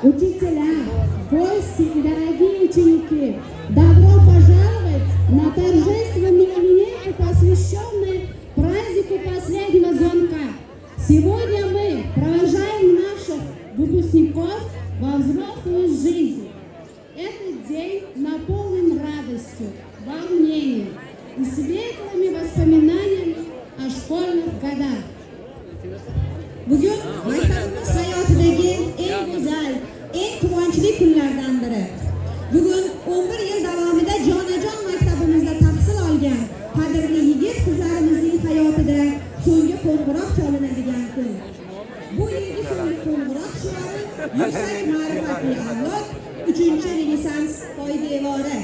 учителя, гости и дорогие ученики, добро пожаловать на торжественную линейку, посвященную празднику последнего звонка. Сегодня мы провожаем наших выпускников во взрослую жизнь. Этот день наполнен радостью, волнением и светлыми воспоминаниями о школьных годах. Bugun maktabimiz hayotidagi eng go'zal, eng quvonchli kunlardan biri. Bugun 11 yil davomida jonajon maktabimizda tahsil olgan qadrli yigit qizlarimizning hayotida so'nggi qo'ng'iroq chalinadigan kun. Bu yilgi so'nggi qo'ng'iroq shiori yuksak ma'rifatli avlod 3-Renessans poydevori.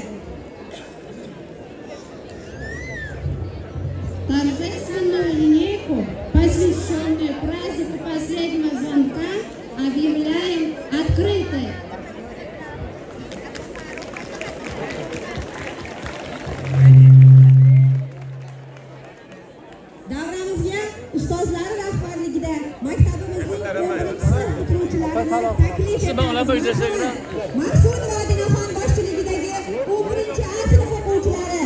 Торжественную линейку, посвященную празднику последнего звонка, объявляем открытой. Davramizga ustozlari rahbarligida maktabimizning 11-sinf bitiruvchilarini taklif etamiz. Maqsud va Dinaxon boshchiligidagi 11-A sinf o'quvchilari.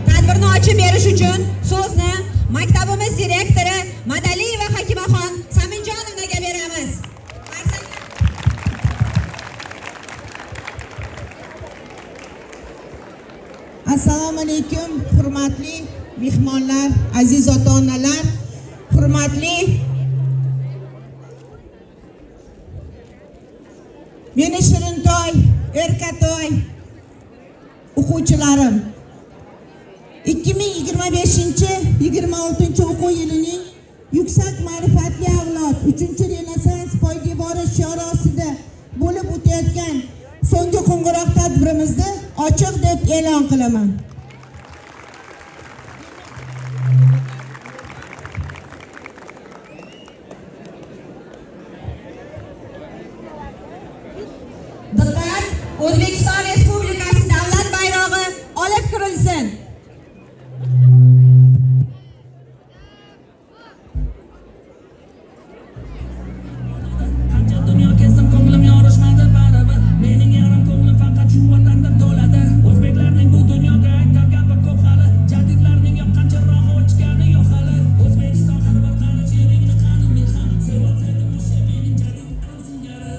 Tadbirni ochib berish uchun so'zni maktabimiz direktori Madaliyeva Hakimaxon Saminjonovnaga beramiz. Assalomu alaykum, hurmatli mehmonlar, aziz ota-onalar, hurmatli meni Shirintoy, Erkatoy o'quvchilarim. 2025-26 o'quv yilining yuksak ma'rifatli avlod 3-Renessans poydevori shiori ostida bo'lib o'tayotgan so'nggi qo'ng'iroq tadbirimizni ochiq deb e'lon qilaman. Diqqat! O'zbekiston Respublikasi davlat bayrog'i olib kirilsin. Qancha dunyo kezdim, ko'nglim yorishmadi baribir. Mening yarim ko'nglim faqat shu vatanda to'ladi. O'zbeklarning bu dunyoga aytar gapi ko'p hali. Jadidlarning yoqqancha rohi o'chgani yo'q hali. O'zbekiston har bir qani sheringni qani men ham sevatsaydim o'sha mening jadid singari.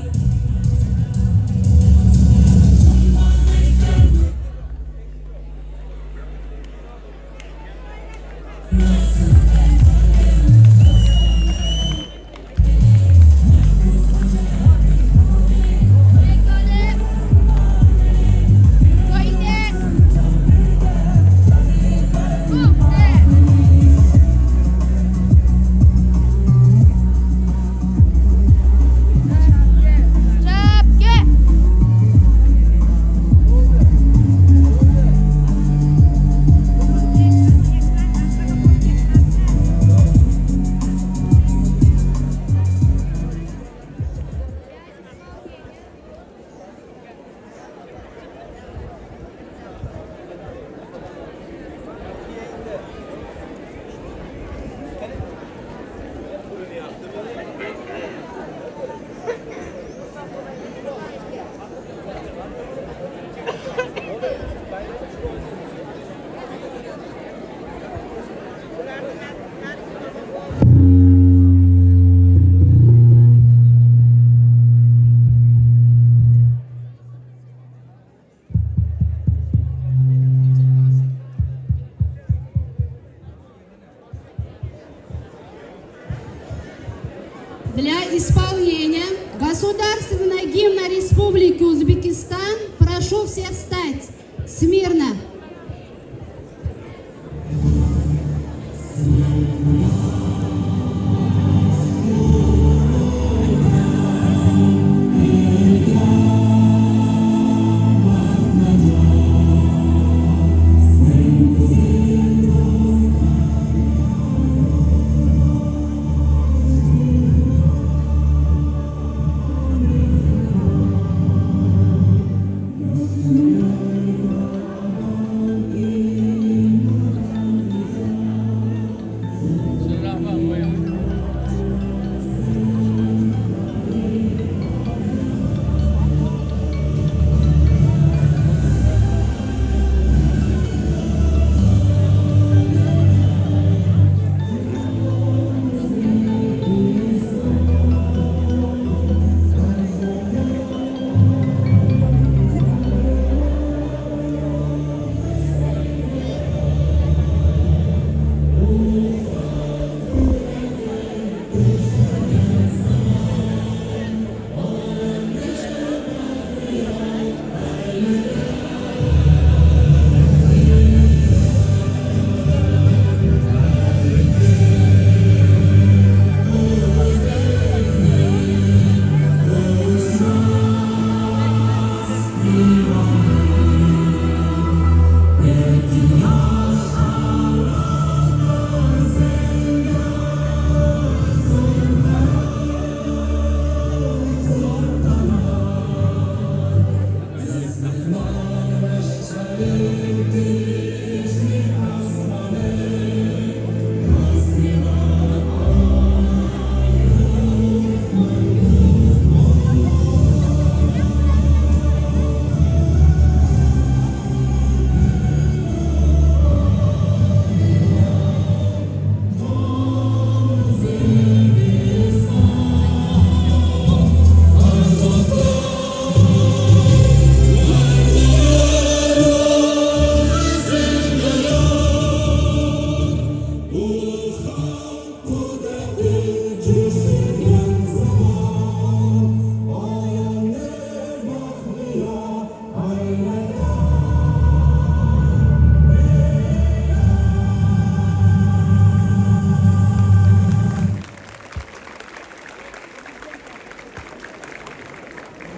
Для исполнения государственного гимна Республики Узбекистан прошу всех встать смирно.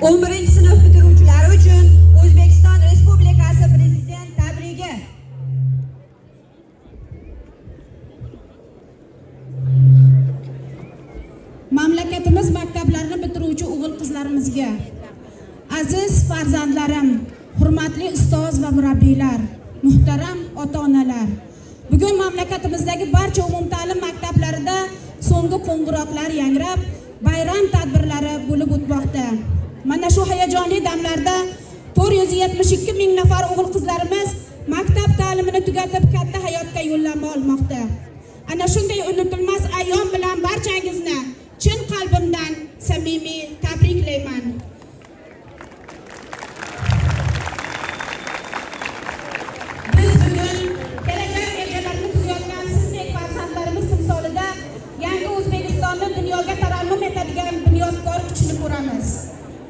11-sinf bitiruvchilari uchun O'zbekiston Respublikasi Prezident tabrigi. Mamlakatimiz maktablarini bitiruvchi o'g'il-qizlarimizga, aziz farzandlarim, hurmatli ustoz va murabbiylar, muhtaram ota-onalar. Bugun mamlakatimizdagi barcha umumta'lim maktablarida so'nggi qo'ng'iroqlar yangrab, bayram tadbirlari bo'lib o'tmoqda. Mana shu hayajonli damlarda 472 ming nafar o'g'il-qizlarimiz maktab ta'limini tugatib katta hayotga yo'llanma olmoqda. Ana shunday unutilmas ayyom bilan barchangizni chin qalbimdan samimiy tabriklayman. Biz bugun kelajak rejalarini tuzayotgan sizdek farzandlarimiz timsolida yangi O'zbekistonni dunyoga tarannum etadigan bunyodkor kuchni ko'ramiz.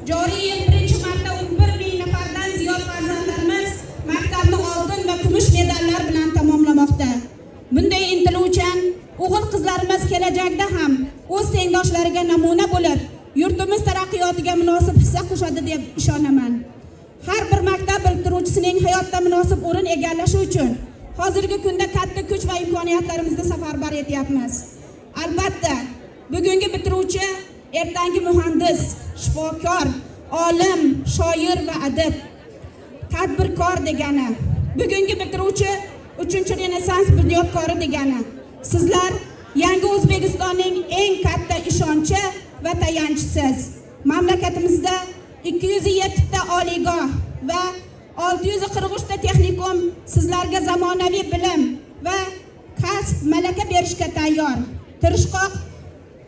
Joriy yil birinchi marta 11 ming nafardan ziyod farzandlarimiz maktabni oltin va kumush medallar bilan tamomlamoqda. Bunday intiluvchan o'g'il-qizlarimiz kelajakda ham o'z tengdoshlariga namuna bo'lib, yurtimiz taraqqiyotiga munosib hissa qo'shadi deb ishonaman. Har bir maktab bitiruvchisining hayotda munosib o'rin egallashi uchun hozirgi kunda katta kuch va imkoniyatlarimizni safarbar etyapmiz. Albatta, bugungi bitiruvchi ertangi muhandis, shifokor, olim, shoir va adib, tadbirkor degani. Bugungi bitiruvchi 3-renessans bunyodkori degani. Sizlar yangi O'zbekistonning eng katta ishonchi va tayanchisiz. Mamlakatimizda 207 ta oliygoh va 643 ta texnikum sizlarga zamonaviy bilim va kasb malaka berishga tayyor. Tirishqoq,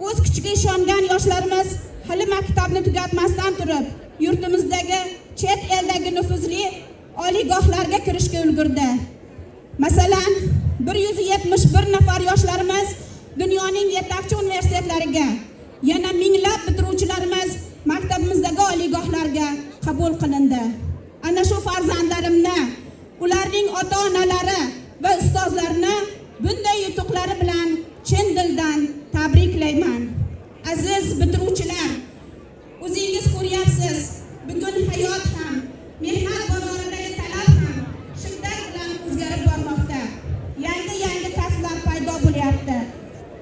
o'z kuchiga ishongan yoshlarimiz hali maktabni tugatmasdan turib, yurtimizdagi chet eldagi nufuzli oliygohlarga kirishga ulgurdi. Masalan, 171 nafar yoshlarimiz dunyoning yetakchi universitetlariga, yana minglab bitiruvchilarimiz maktabimizdagi oliygohlarga qabul qilindi. Ana shu farzandlarimni, ularning ota-onalari va ustozlarini bunday yutuqlari bilan chin dildan tabriklayman. Aziz bitiruvchilar, o'zingiz ko'ryapsiz, bugun hayot ham, mehnat bozoridagi talab ham shiddat bilan o'zgarib bormoqda. Yangi kasblar paydo bo'lyapti.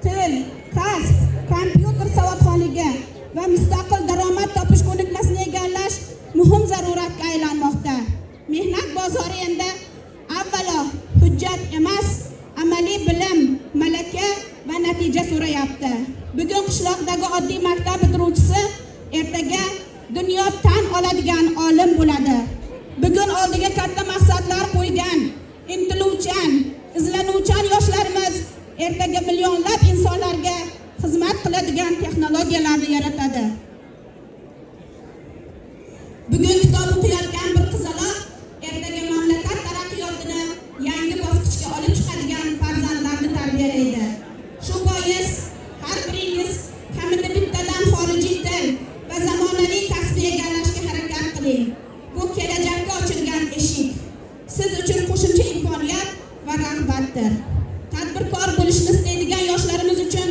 Til, kasb, kompyuter savodxonligi va mustaqil daromad topish ko'nikmasini egallash muhim zaruratga aylanmoqda. Mehnat bozori endi avvalo hujjat emas, amaliy bilim, malaka va natija so'rayapti. Bugun qishloqdagi oddiy maktab bitiruvchisi ertaga dunyo tan oladigan olim bo'ladi. Bugun oldiga katta maqsadlar qo'ygan, intiluvchan, izlanuvchan yoshlarimiz ertaga millionlab insonlarga xizmat qiladigan texnologiyalarni yaratadi. Bugun kitob o'qiyotgan bir qizaloq ertaga mamlakat taraqqiyotini yangi bosqichga olib chiqadigan farzandlarni tarbiyalaydi. Shu bois har biringiz kamida bittadan xorijiy til va zamonaviy kasbni egallashga harakat qiling. Bu kelajakka ochilgan eshik. Siz uchun qo'shimcha imkoniyat va rag'batdir. Tadbirkor bo'lishni istaydigan yoshlarimiz uchun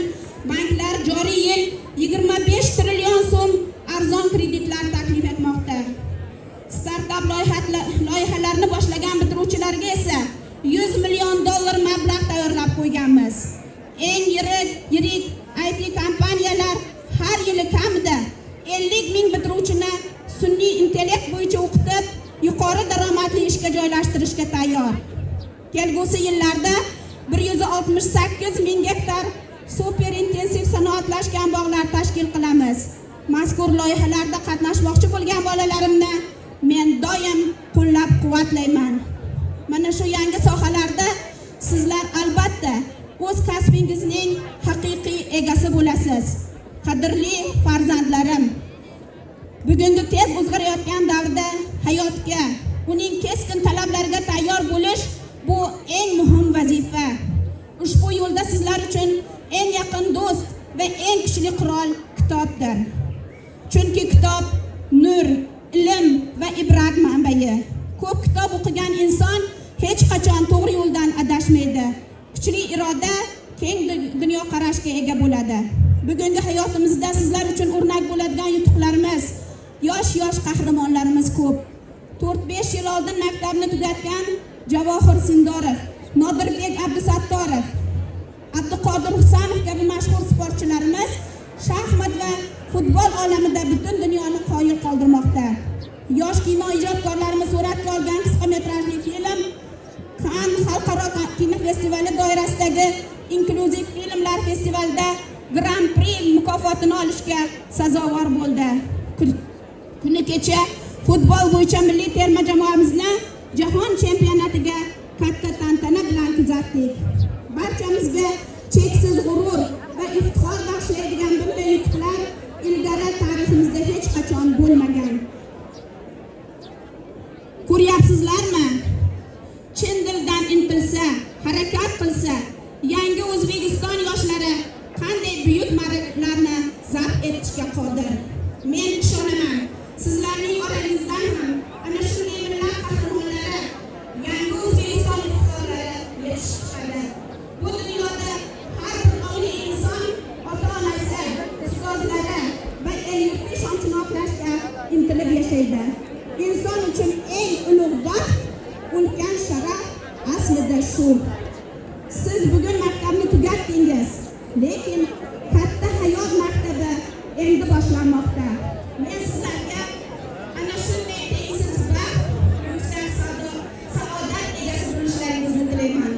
banklar joriy yil 25 trillion so'm arzon kreditlar taklif etmoqda. Startup loyihalarni boshlagan bitiruvchilarga esa 100 million dollar mablag' tayyorlab qo'yganmiz. Eng yirik IT kompaniyalar har yili kamida 50 ming bitiruvchini sun'iy intellekt bo'yicha o'qitib, yuqori daromadli ishga joylashtirishga tayyor. Kelgusi yillarda 168 ming gektar super intensiv sanoatlashgan bog'lar tashkil qilamiz. Mazkur loyihalarda qatnashmoqchi bo'lgan bolalarimni men doim qo'llab-quvvatlayman. Mana shu yangi sohalarda sizlar albatta o'z kasbingizning haqiqiy egasi bo'lasiz. Qadrli farzandlarim, bugungi tez o'zgarayotgan davrda hayotga, uning keskin talablariga tayyor bo'lish bu eng muhim vazifa. Ushbu yo'lda sizlar uchun eng yaqin do'st va eng kuchli qurol kitobdir. Chunki kitob nur, ilm va ibrat manbai. Ko'p kitob o'qigan inson hech qachon to'g'ri yo'ldan adashmaydi. Kuchli iroda, keng dunyo qarashga ega bo'ladi. Bugungi hayotimizda sizlar uchun o'rnak bo'ladigan yutuqlarimiz, yosh yosh qahramonlarimiz ko'p. 4-5 yil oldin maktabni tugatgan Javohir Sindorov, Nodirbek Abdusattorov, Abduqodir Husanov kabi mashhur sportchilarimiz shaxmat va futbol olamida butun dunyoni qoyil qoldirmoqda. Yosh kino ijodkorlarimiz suratga olgan qisqa metrajli film Cannes xalqaro kinofestivali doirasidagi inklyuziv filmlar festivalida Grand Prix mukofotini olishga sazovor bo'ldi. Kuni kecha futbol bo'yicha milliy terma jamoamizni jahon chempionatiga katta tantana bilan kuzatdik. Barchamizga cheksiz g'urur va iftixor bag'ishlaydigan bunday yutuqlar ilgari tariximizda hech qachon bo'lmagan. Ko'ryapsizlarmi? Chin dildan intilsa, harakat qilsa, yangi O'zbekiston yoshlari qanday buyuk marralarni zabt etishga qodir. Men ishonaman, sizlarning orangizdan ham ana shunday millat qahramonlari, yangi O'zbekiston fuqarolari yetishib chiqadi. Bu dunyoda har bir ongli inson ota-onasi, ustozlari va el-yurtni ishonchini oqlashga intilib yashaydi. Inson uchun eng ulug' baxt, ulkan sharaf aslida shu. Siz bugun maktabni tugatdingiz, lekin katta hayot maktabi endi boshlanmoqda. Men sizlarga ana shunday tengsiz baxt, yuksak saodat egasi bo'lishlaringizni tilayman.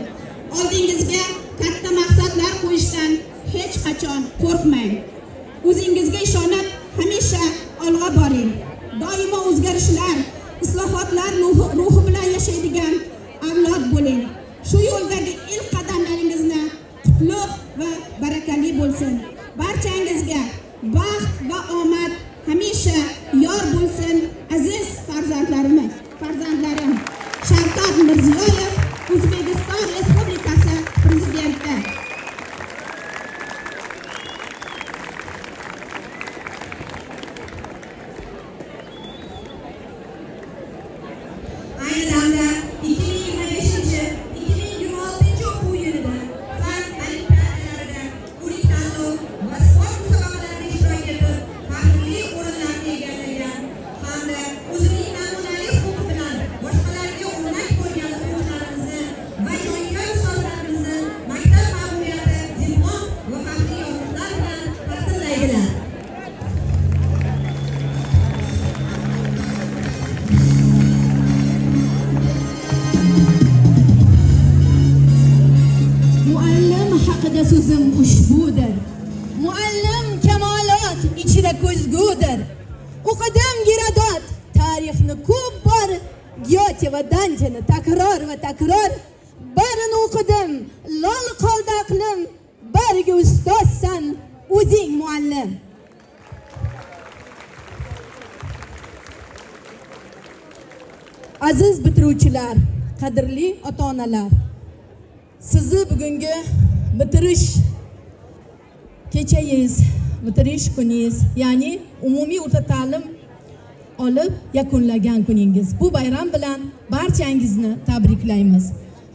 Oldingizga katta maqsadlar qo'yishdan hech qachon qo'rqmang. O'zingizga ishonib, hamisha olg'a boring. Doimo o'zgarishlar, islohotlar ruhi bilan yashaydigan avlod bo'ling. Shu yo'ldagi ilk qadamlaringizni qutlug' va barakali bo'lsin. Barchangizga baxt va omad hamisha yor bo'lsin, aziz farzandlarim. Shavkat Mirziyoyev, O'zbekiston Respublikasi Prezidenti. Ayni damda 2025-2026 o'quv yilida fan olimpiadalarida ko'rik tanlov va sport musobaqalarida ishtirok etib, faxrli o'rinlarni egallagan hamda o'zining namunali huquqi bilan boshqalarga o'rnak bo'lgan o'quvchilarimizni va yongan ustozlarimizni maktab ma'muriyati diplom va faxriy yorliqlar bilan taqdirlaydilar. Muallim haqida so'zim ushbudir. Muallim kamolot ichida ko'zgudir. O'qidim Girodot tarixni ko'p bor, Gyote va Danteni takror va takror. Barini o'qidim, lol qoldi aqlim, bariga ustozsan o'zing muallim. Aziz bitiruvchilar, qadrli ota-onalar, sizni bugungi bitirish kechangiz, bitirish kuningiz, ya'ni umumiy o'rta ta'lim olib yakunlagan kuningiz. Bu bayram bilan barchangizni tabriklaymiz.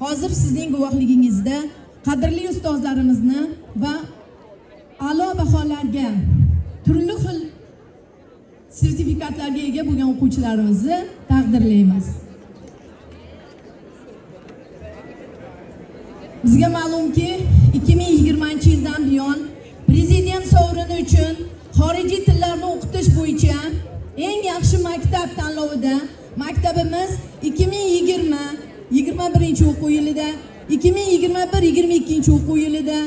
Hozir sizning guvohligingizda qadrli ustozlarimizni va a'lo baholarga, turli xil sertifikatlarga ega bo'lgan o'quvchilarimizni taqdirlaymiz. Bizga ma'lumki, 2020-yildan buyon prezident sovrini uchun xorijiy tillarni o'qitish bo'yicha eng yaxshi maktab tanlovida maktabimiz 2020-21 o'quv yilida, 2021-22 o'quv yilida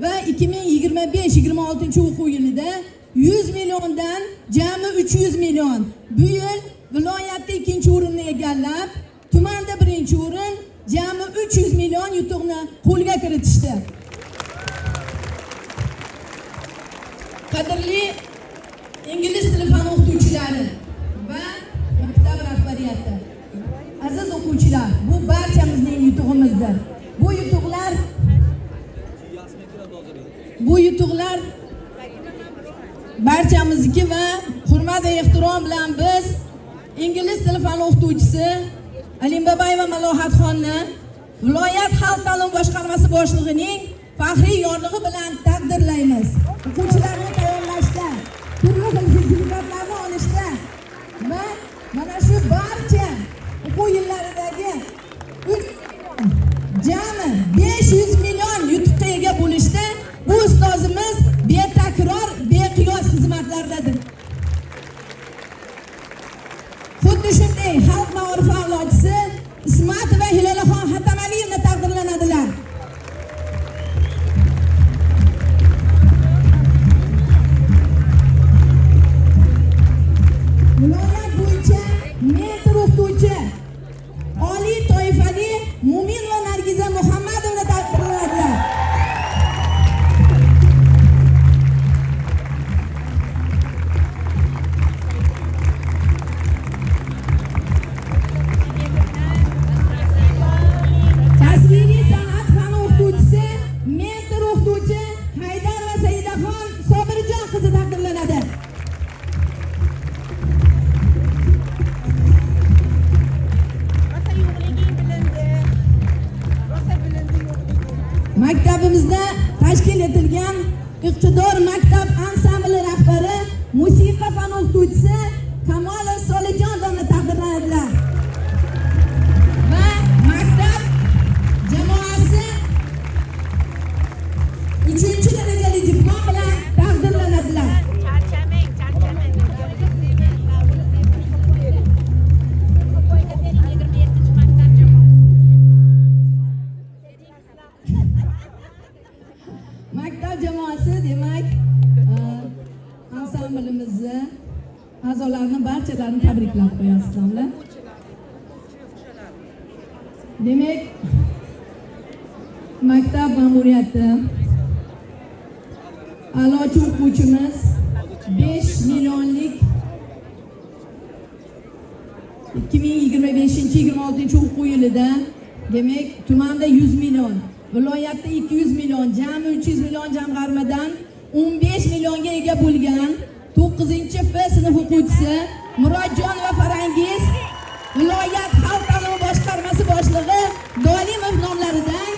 va 2025-26 o'quv yilida 100 milliondan jami 300 million. Bu yil viloyatda 2-o'rinni egallab, tumanda 1-o'rin, jami 300 million yutuqni qo'lga kiritishdi. Qadrli ingliz tili fan o'qituvchilari va maktab rahbariyati, aziz o'quvchilar, bu barchamizning yutug'imizdir. Bu yutuqlar barchamizniki va hurmat va ehtirom bilan biz ingliz tili fan o'qituvchisi Alim Babayeva Malohatxonni viloyat xalq ta'lim boshqarmasi boshlig'ining faxriy yorlig'i bilan taqdirlaymiz. O'quvchilarni tayyorlashda, turli xil sertifikatlarni olishda Xuddi shunday xalq ma'ruf avlodchisi Ismatova Hilolaxon Hatamaliyevna taqdirlanadilar. Viloyat bo'yicha metr o'qituvchi oliy toifali Mo'minova Nargiza Muhammadovna taqdirlanadilar. Tasviriy san'at fani o'qituvchisi metr o'qituvchi Haydar va Saidaxon Sobirjon qizi taqdirlanadi. Maktabimizda tashkil etilgan iqtidor maktab ansambli rahbari musiqa fani o'qituvchisi Kamolov Solijon domla taqdirlanadilar. Va maktab jamoasi 3-darajali diplom bilan taqdirlanadilar. Maktab jamoasi demak ansamblimizni a'zolarini barchalarini tabriklab qo'yasizlar. Demak, maktab ma'muriyati a'lochi o'quvchimiz 5 millionlik 2025-26 o'quv yilida demak tumanda 100 million, viloyatda 200 million, jami 300 million jamg'armadan 15 millionga ega bo'lgan 9-F sinf o'quvchisi Murodjon va Farangiz viloyat xalq ta'limi boshqarmasi boshlig'i Dolimov nomlaridan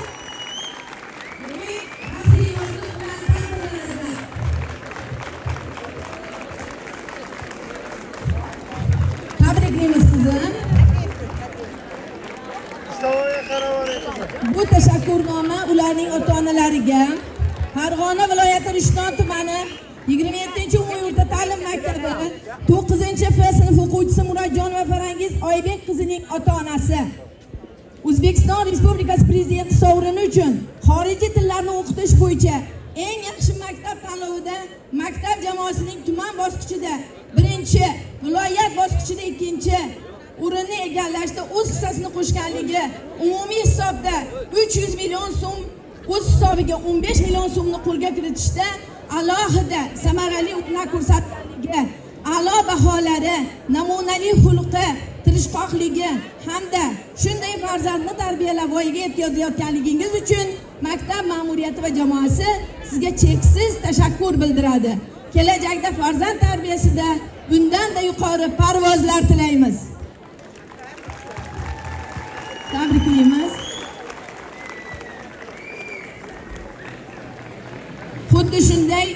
tabriklaymiz sizni. Bu tashakkurnoma ularning ota-onalariga Farg'ona viloyati Rishton tumani 27-umumiy o'rta ta'lim maktabi 9-F sinf o'quvchisi Murodjon va Farangiz Oybek qizining ota-onasi O'zbekiston Respublikasi Prezidenti sovrini uchun xorijiy tillarni o'qitish bo'yicha eng yaxshi maktab tanlovida maktab jamoasining tuman bosqichida 1-chi, viloyat bosqichida 2-chi o'rinni egallashda o'z hissasini qo'shganligi, umumiy hisobda 300 million so'm, o'z hisobiga 15 million so'mni qo'lga kiritishda alohida samarali o'tna ko'rsatganligi, a'lo baholari, namunali xulqi, tirishqoqligi hamda shunday farzandni tarbiyalab voyaga yetkazayotganligingiz uchun maktab ma'muriyati va jamoasi sizga cheksiz tashakkur bildiradi. Kelajakda farzand tarbiyasida bundan-da yuqori parvozlar tilaymiz. Tabriklaymiz. Xuddi shunday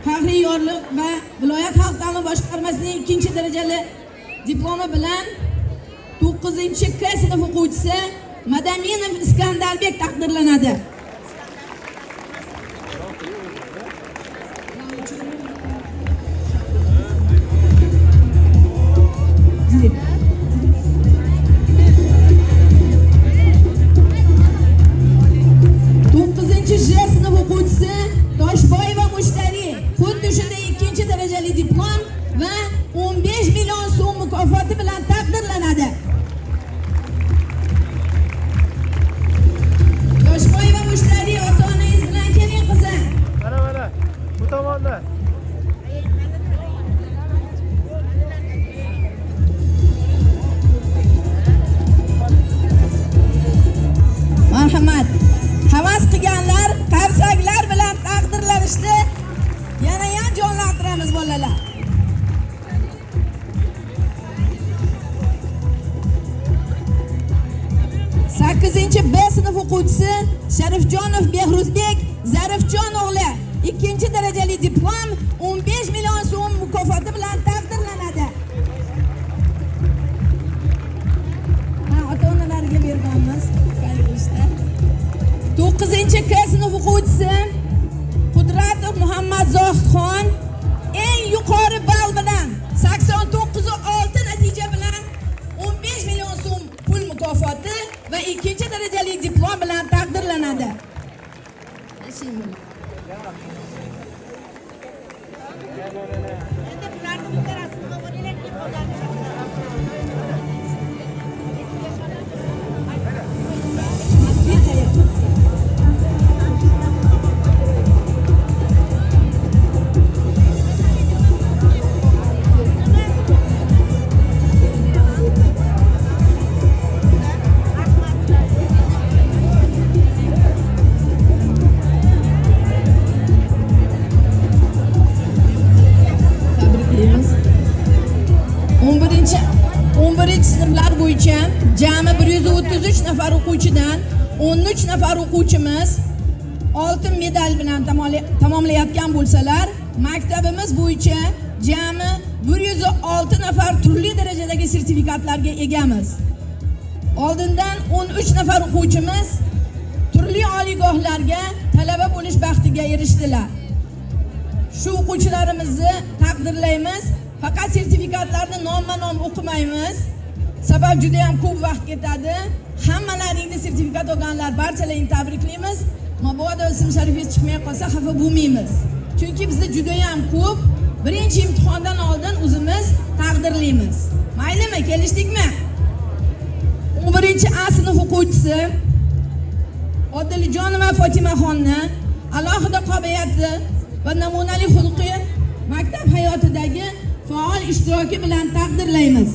faxriyorlik va viloyat xalq ta'limi boshqarmasining 2-darajali diplomi bilan 9-K sinf o'quvchisi Madaminov Iskandarbek taqdirlanadi. Toshboyeva Mushtari xuddi shunday 2-darajali diplom va 15 million so'm mukofoti bilan taqdirlanadi. Toshboyeva Mushtari ota-onangiz bilan keling qizim. Mana bu tomonda. Marhamat. Havas qilganlar qarsaklar bilan taqdirlanishni yana ham jonlantiramiz bolalar. Sakkizinchi B sinf o'quvchisi Sharifjonov Behruzbek Zarifjon o'g'li 2-darajali diplom 15 million so'm mukofoti bilan taqdirlanadi. Ota-onalariga berganmiz. 9-K sinf o'quvchisi Qudratov Muhammad Zohidxon eng yuqori ball bilan 89.6 natija bilan taqdirlanadi. Tabriklaymiz. 11 sinflar bo'yicha jami 133 nafar o'quvchidan 13 nafar o'quvchimiz oltin medal bilan tamomlayotgan bo'lsalar, maktabimiz bo'yicha jami 106 nafar turli darajadagi sertifikatlarga egamiz. Oldindan 13 nafar o'quvchimiz turli oliygohlarga talaba bo'lish baxtiga erishdilar. Shu o'quvchilarimizni taqdirlaymiz. Faqat sertifikatlarni nomma-nom o'qimaymiz. Sabab juda ham ko'p vaqt ketadi. Hammalaringni sertifikat olganlar barchalaringni tabriklaymiz. Mabodo ism sharifingiz chiqmay qolsa xafa bo'lmaymiz. Chunki bizda juda ham ko'p birinchi imtihondan oldin o'zimiz taqdirlaymiz. Maylimi, kelishdikmi? 11-A sinf o'quvchisi Odiljonova Fotimaxonni alohida qobiliyati va namunali xulqi maktab hayotidagi faol ishtiroki bilan taqdirlaymiz.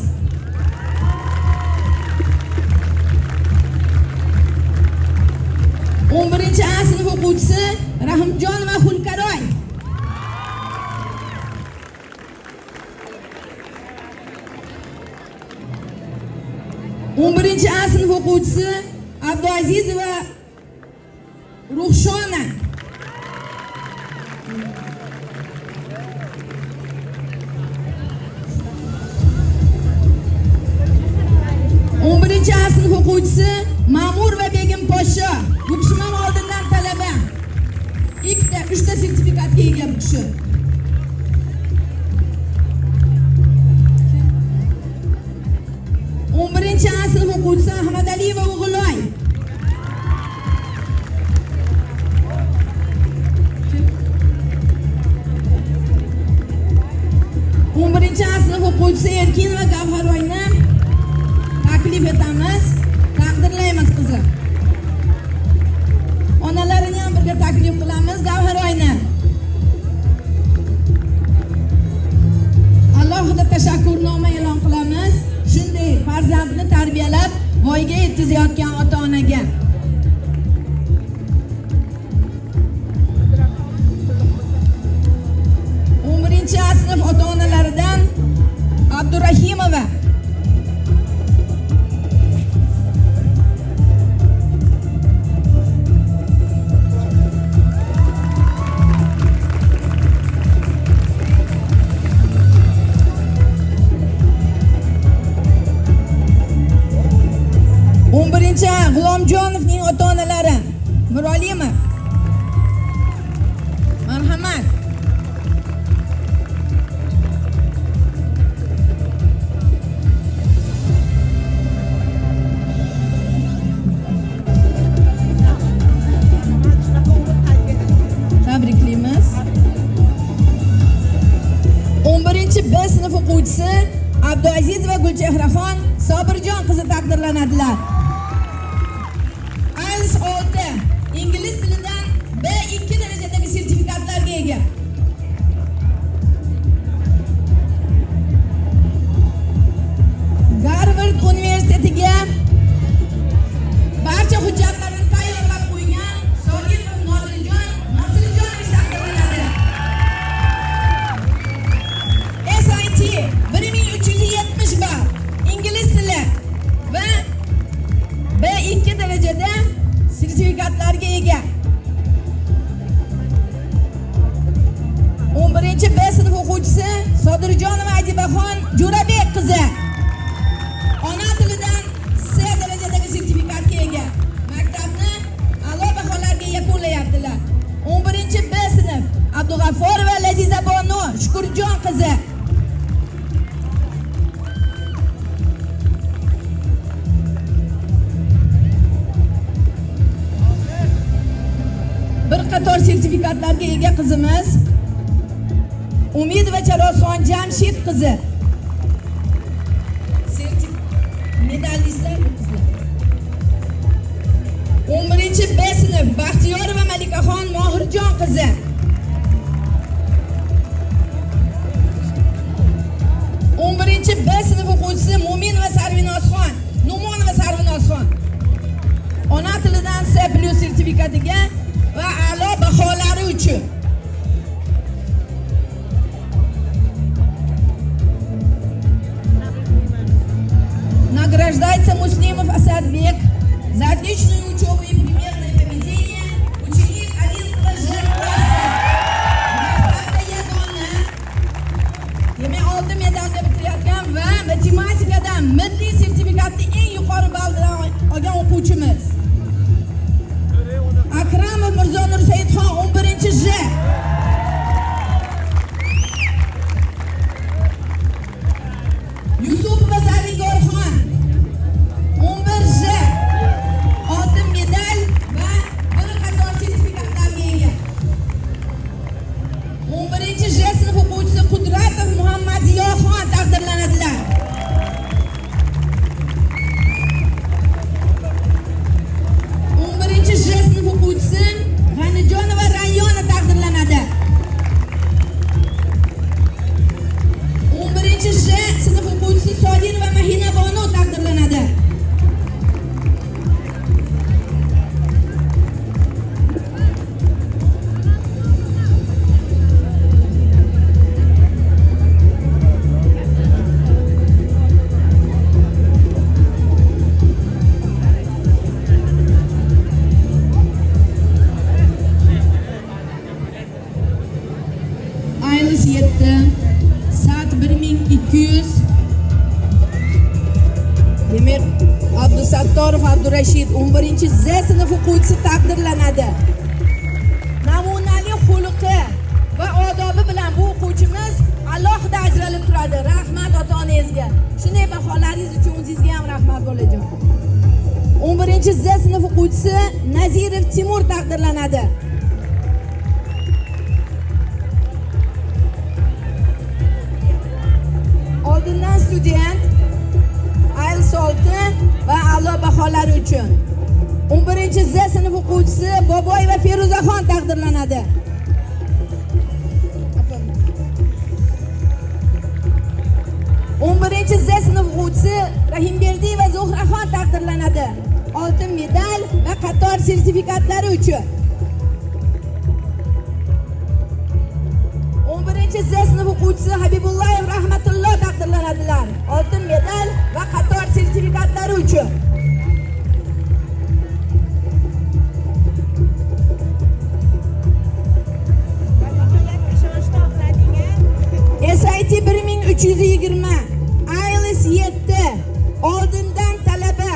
11-A sinf o'quvchisi Rahimjonova Xulqaroy. A sinf o'quvchisi Abduazizova Ruhshona. 11-A sinf o'quvchisi Ma'mur va Begim Poshsho. Bu kishi ham oldindan talaba. 3ta sertifikatga ega bu kishi. A sinf o'quvchisi Ahmadaliyeva O'g'iloy. 11-A sinf o'quvchisi Erkinova Gavharoyni taklif etamiz, taqdirlaymiz qizi. Onalarini ham birga taklif qilamiz Gavharoyni. Alohida tashakkurnoma e'lon qilamiz. Shunday farzandni tarbiyalab voyaga yetkazayotgan ota-onaga. A sinf ota-onalaridan Abdurahimova. G'ulomjonovning ota-onalari Mirolimov. Marhamat. Tabriklaymiz. 11-B sinf o'quvchisi Abduazizova Gulchehraxon Sobirjon qizi taqdirlanadilar. IELTS 6 ingliz tilidan B2 darajadagi sertifikatlarga ega. Garvard universitetiga barcha hujjatlarni tayyorlab qo'ygan Solipov Nodirjon Nasirjonovich taqdirlanadi. SAT 1370 ball ingliz tili va B2 darajada sertifikatlarga ega. 11-B sinf o'quvchisi Sodirjonova Adibaxon Jo'rabek qizi. Ona tilidan C darajadagi sertifikatga ega. Maktabni sertifikatlarga ega qizimiz Umidova Charosxon Jamshid qizi. Medalistlar bu qizlar. 11-B sinf Baxtiyorova Malikaxon Mohirjon qizi. B sinf o'quvchisi Mo'minova Sarvinozxon, Numonova Sarvinozxon. Ona tilidan C+ sertifikatiga va a'lo baholari uchun. Награждается Муслимов Асадбек за отличную учебу и примерное поведение, ученик 11 Ж класса. Demek oltin medalga bitirayotgan va matematikadan milliy sertifikatni eng yuqori balldan olgan o'quvchimiz Akramov Mirzonur Saidxon 11-J. Yusupova Zarigorxon 11J. Oltin medal va bir qator sertifikatlarga ega. 11J sinf o'quvchisi Qudratov Muhammad Ziyoxon taqdirlanadilar. 11J sinf o'quvchisi G'anijonova Rayona taqdirlanadi. 11J sinf o'quvchisi Sodirova Mahina Bonu taqdirlanadi. 7 Sat 1200. Demek Abdusattorov Abdurashid 11-Z sinf o'quvchisi taqdirlanadi. Namunali xulqi va odobi bilan bu o'quvchimiz alohida ajralib turadi. Rahmat ota-onangizga. Shunday baholaringiz uchun o'zingizga ham rahmat bolajon. 11-Z sinf o'quvchisi Nazirov Timur taqdirlanadi. Oldindan student IELTS 6 va a'lo baholari uchun 11-Z sinf o'quvchisi Boboyeva Feruzaxon taqdirlanadi. 11-Z sinf o'quvchisi Rahimberdiyeva Zuhraxon taqdirlanadi. Oltin medal va qator sertifikatlari uchun 11-Z sinf o'quvchisi Habibullayev Rahmatulloh taqdirlanadilar. Oltin medal va qator sertifikatlari uchun SAT 1320 IELTS 7 oldindan talaba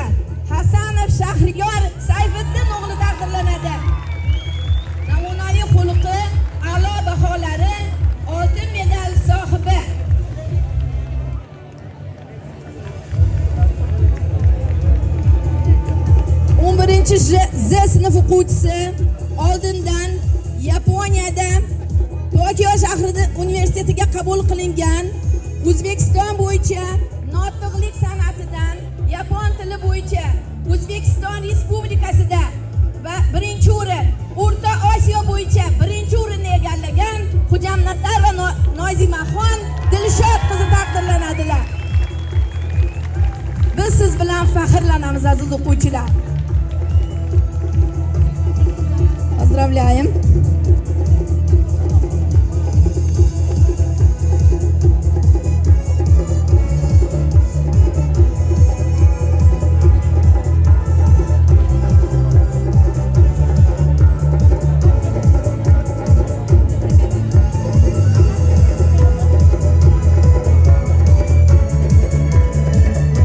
Hasanov Shahriyor Sayfiddin o'g'li taqdirlanadi. Namunali xulqi, a'lo baholari, oltin medal sohibi. 11-Z sinf o'quvchisi oldindan Yaponiyada Tokio shahrida universitetiga qabul qilingan, O'zbekiston bo'yicha notiqlik san'atidan yapon tili bo'yicha O'zbekiston Respublikasida va birinchi o'rin, O'rta Osiyo bo'yicha birinchi o'rinni egallagan Xo'jamnatlar va Nozimaxon Dilshod qizi taqdirlanadilar. Biz siz bilan faxrlanamiz aziz o'quvchilar. Поздравляем.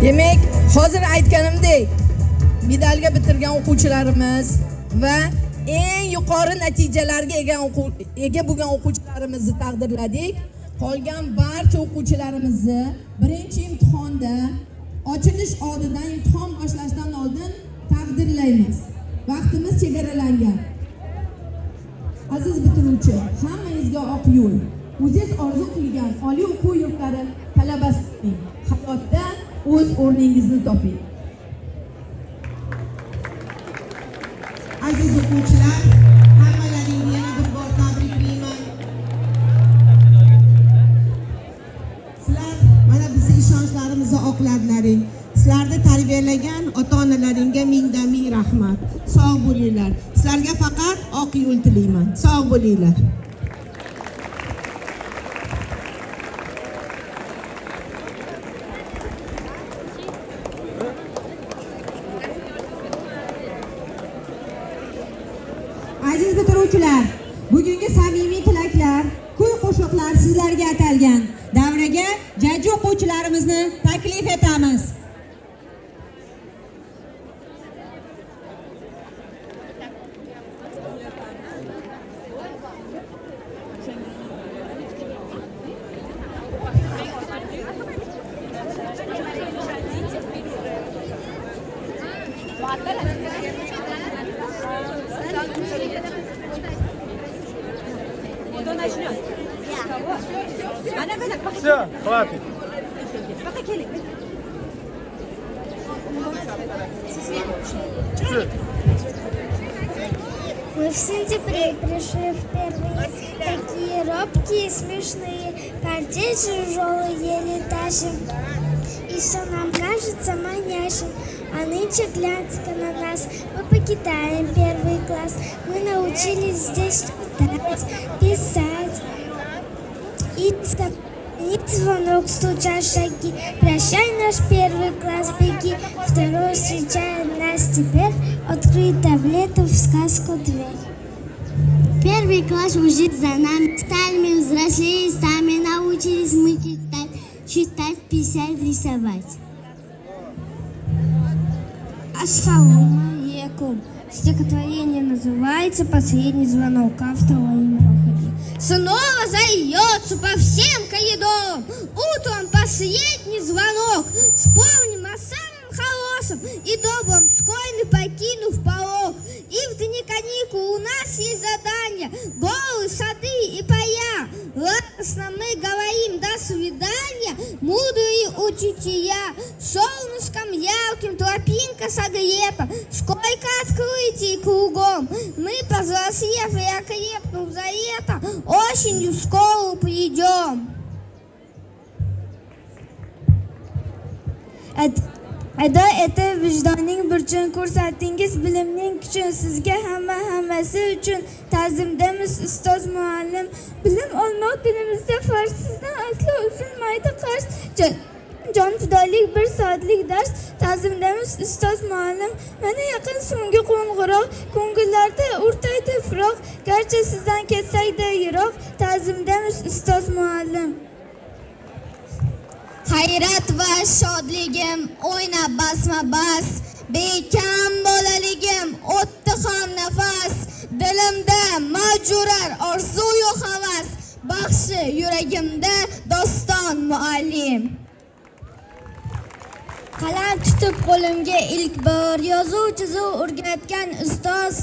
Demek hozir aytganimdek medalga bitirgan o'quvchilarimiz va eng yuqori natijalarga ega bo'lgan o'quvchilarimizni taqdirladik. Qolgan barcha o'quvchilarimizni birinchi imtihonda ochilish oldidan, imtihon boshlashdan oldin taqdirlaymiz. Vaqtimiz chegaralangan. Aziz bitiruvchi, hammangizga oq yo'l. O'zingiz orzu qilgan oliy o'quv yurtlari talabasining hayotda o'z o'rningizni toping. Aziz o'quvchilar, hammalaringni yana bir bor tabriklayman. Sizlar mana bizning ishonchlarimizni oqladlaring. Sizlarni tarbiyalagan ota-onalaringga mingdan ming rahmat. Sog' bo'linglar. Sizlarga faqat oq yo'l tilayman. Sog' bo'linglar. Aziz bitiruvchilar, bugungi samimiy tilaklar, kuy qo'shiqlar sizlarga atalgan. Davraga jajji o'quvchilarimizni taklif etamiz. Все, хватит. Мы в сентябре пришли в первые, такие робкие, смешные, партии тяжелые леташим. И все нам кажется манящим, а нынче гляньте-ка на нас, мы покидаем первый класс, мы научились здесь читать, писать и звонить звонок, стучат шаги. Прощай, наш первый класс, беги, второй встречает нас теперь, открыта в лету в сказку дверь. Первый класс уже за нами, стали мы взрослее, сами научились мы читать, писать, рисовать. Ассаламу алейкум. Стихотворение называется «Последний звонок». Автор Владимир Вахидин. Снова зальется по всем коридорам утром последний звонок. Вспомним о самом хорошем и добром, школьный покинув порог. И в дни каникул у нас есть задания, горы, сады и поля. Радостно мы говорим «до свидания», мудрые учителя. Солнышком ярким тропинка согрета, сколько открытий кругом. Мы, повзрослев и окрепнув за лето, осенью в школу придем. Ado etib vijdoning burchini ko'rsatdingiz, bilimning kuchini sizga hammasi uchun ta'zimdamiz ustoz muallim. Bilim olmoq dilimizda farz, sizdan aslo uzilmaydi qarz. Jonfidolik bir soatlik dars, ta'zimdamiz ustoz muallim. Mana yaqin so'nggi qo'ng'iroq, ko'ngillarda o'rtaydi firoq, garchi sizdan ketsaydi yiroq, ta'zimdamiz ustoz muallim. Hayrat va shodligim o'ynab basma-bas, bekam bolaligim o'tdi ham nafas, dilimda mavjurar orzu-yu havas, baxshi yuragimda doston muallim. Qalam tutib qo'limga ilk bor yozuv chizuv o'rgatgan ustoz,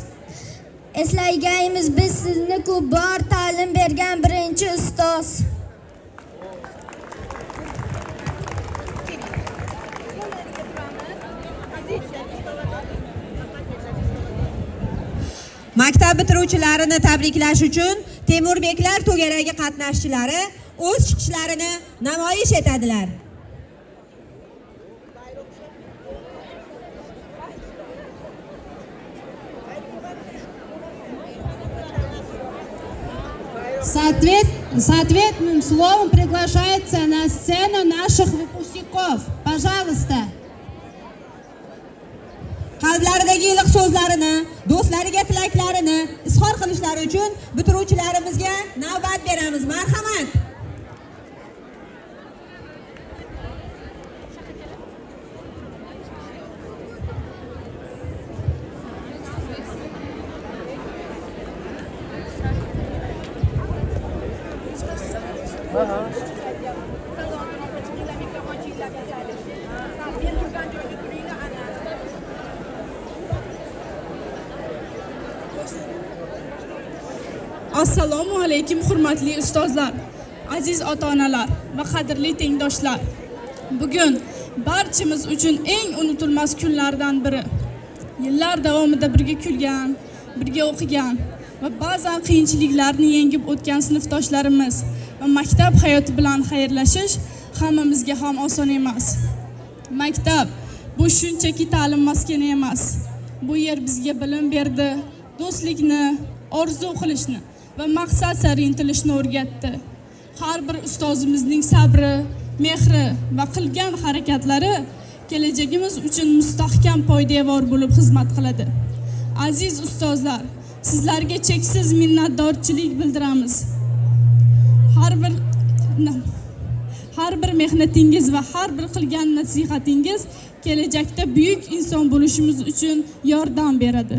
eslaygaymiz biz sizni ko'p bor ta'lim bergan birinchi ustoz. Maktab bitiruvchilarini tabriklash uchun Temurbeklar to'garagi qatnashchilari o'z chiqishlarini namoyish etadilar. Соответным словом приглашается на сцену наших выпускников. Пожалуйста. Qalblaridagi iliq so'zlarini, do'stlariga tilaklarini izhor qilishlari uchun bitiruvchilarimizga navbat beramiz. Marhamat. Assalomu alaykum hurmatli ustozlar, aziz ota-onalar va qadrli tengdoshlar. Bugun barchamiz uchun eng unutilmas kunlardan biri. Yillar davomida birga kulgan, birga o'qigan va ba'zan qiyinchiliklarni yengib o'tgan sinfdoshlarimiz va maktab hayoti bilan xayrlashish hammamizga ham oson emas. Maktab bu shunchaki ta'lim maskani emas. Bu yer bizga bilim berdi, do'stlikni, orzu qilishni va maqsad sari intilishni o'rgatdi. Har bir ustozimizning sabri, mehri va qilgan harakatlari kelajagimiz uchun mustahkam poydevor bo'lib xizmat qiladi. Aziz ustozlar, sizlarga cheksiz minnatdorchilik bildiramiz. Har bir mehnatingiz va har bir qilgan nasihatingiz kelajakda buyuk inson bo'lishimiz uchun yordam beradi.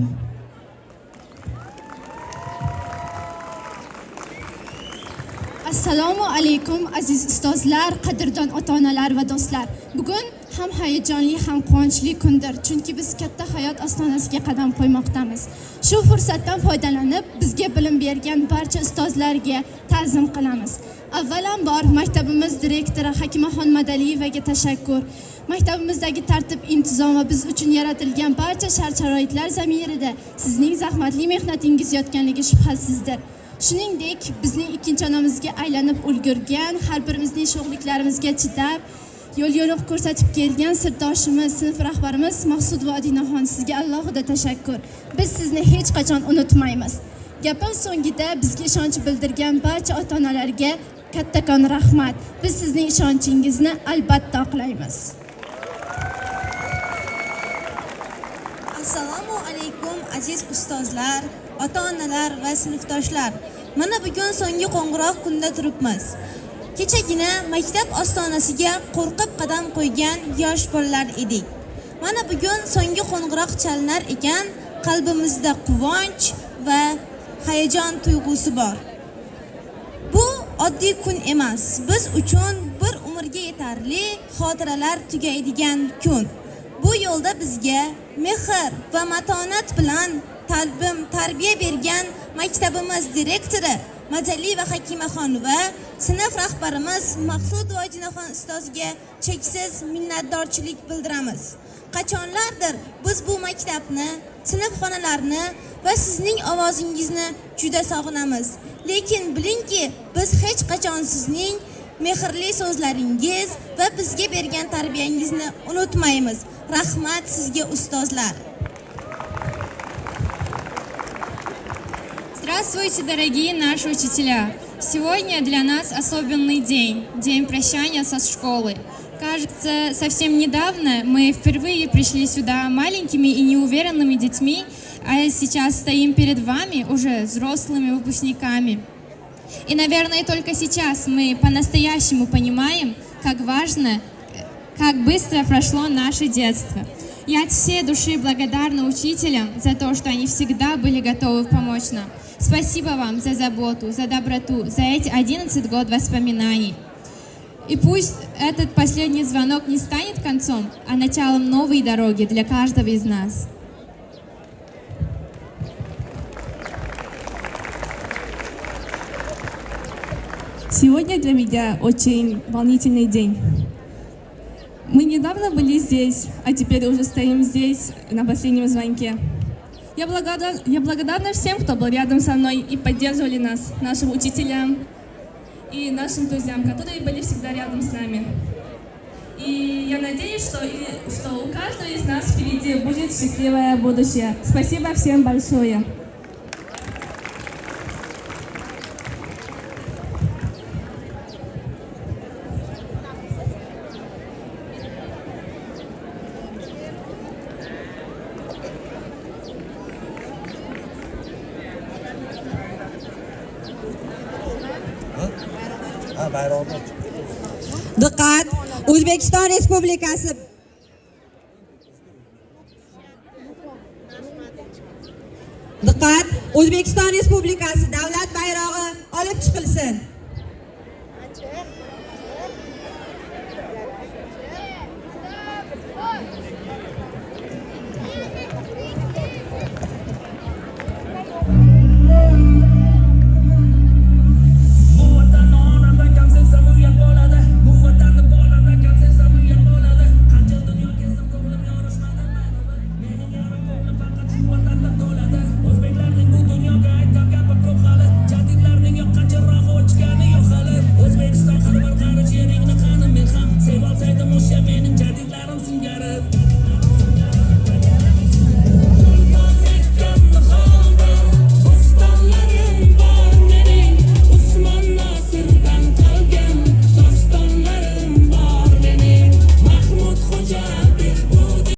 Assalomu alaykum aziz ustozlar, qadrdon ota-onalar va do'stlar. Bugun ham hayajonli, ham quvonchli kundir, chunki biz katta hayot ostonasiga qadam qo'ymoqdamiz. Shu fursatdan foydalanib, bizga bilim bergan barcha ustozlarga ta'zim qilamiz. Avvalambor maktabimiz direktori Hakimaxon Madaliyevaga tashakkur. Maktabimizdagi tartib, intizom va biz uchun yaratilgan barcha shart-sharoitlar zamirida sizning zahmatli mehnatingiz yotganligi shubhasizdir. Shuningdek, bizning ikkinchi onamizga aylanib ulgurgan, har birimizning sho'xliklarimizga chidab, yo'l-yo'riq ko'rsatib kelgan sirdoshimiz, sinf rahbarimiz Maqsud Vodinaxon, sizga alohida tashakkur. Biz sizni hech qachon unutmaymiz. Gapim so'ngida bizga ishonch bildirgan barcha ota-onalarga kattakon rahmat. Biz sizning ishonchingizni albatta oqlaymiz. Assalomu alaykum aziz ustozlar, ota-onalar va sinfdoshlar. Mana bugun so'nggi qo'ng'iroq kunda turibmiz. Kechagina maktab ostonasiga qo'rqib qadam qo'ygan yosh bolalar edik. Mana bugun so'nggi qo'ng'iroq chalinar ekan, qalbimizda quvonch va hayajon tuyg'usi bor. Bu oddiy kun emas, biz uchun bir umrga yetarli xotiralar tugaydigan kun. Bu yo'lda bizga mehr va matonat bilan tarbiya bergan maktabimiz direktori Madalieva Hakimaxon va sinf rahbarimiz Maqsud Vodinaxon ustoziga cheksiz minnatdorchilik bildiramiz. Qachonlardir biz bu maktabni, sinfxonalarni va sizning ovozingizni juda sog'inamiz. Lekin bilingki, biz hech qachon sizning mehrli so'zlaringiz va bizga bergan tarbiyangizni unutmaymiz. Rahmat sizga ustozlar. Здравствуйте, дорогие наши учителя! Сегодня для нас особенный день, день прощания со школы. Кажется, совсем недавно мы впервые пришли сюда маленькими и неуверенными детьми, а сейчас стоим перед вами уже взрослыми выпускниками. И, наверное, только сейчас мы по-настоящему понимаем, как важно, как быстро прошло наше детство. Я от всей души благодарна учителям за то, что они всегда были готовы помочь нам. Спасибо вам за заботу, за доброту, за эти 11 год воспоминаний. И пусть этот последний звонок не станет концом, а началом новой дороги для каждого из нас. Сегодня для меня очень волнительный день. Мы недавно были здесь, а теперь уже стоим здесь на последнем звонке. Я благодарна всем, кто был рядом со мной и поддерживали нас, нашим учителям и нашим друзьям, которые были всегда рядом с нами. И я надеюсь, что у каждого из нас впереди будет счастливое будущее. Спасибо всем большое. Diqqat! O'zbekiston Respublikasi Diqqat! O'zbekiston Respublikasi davlat bayrog'i olib chiqilsin.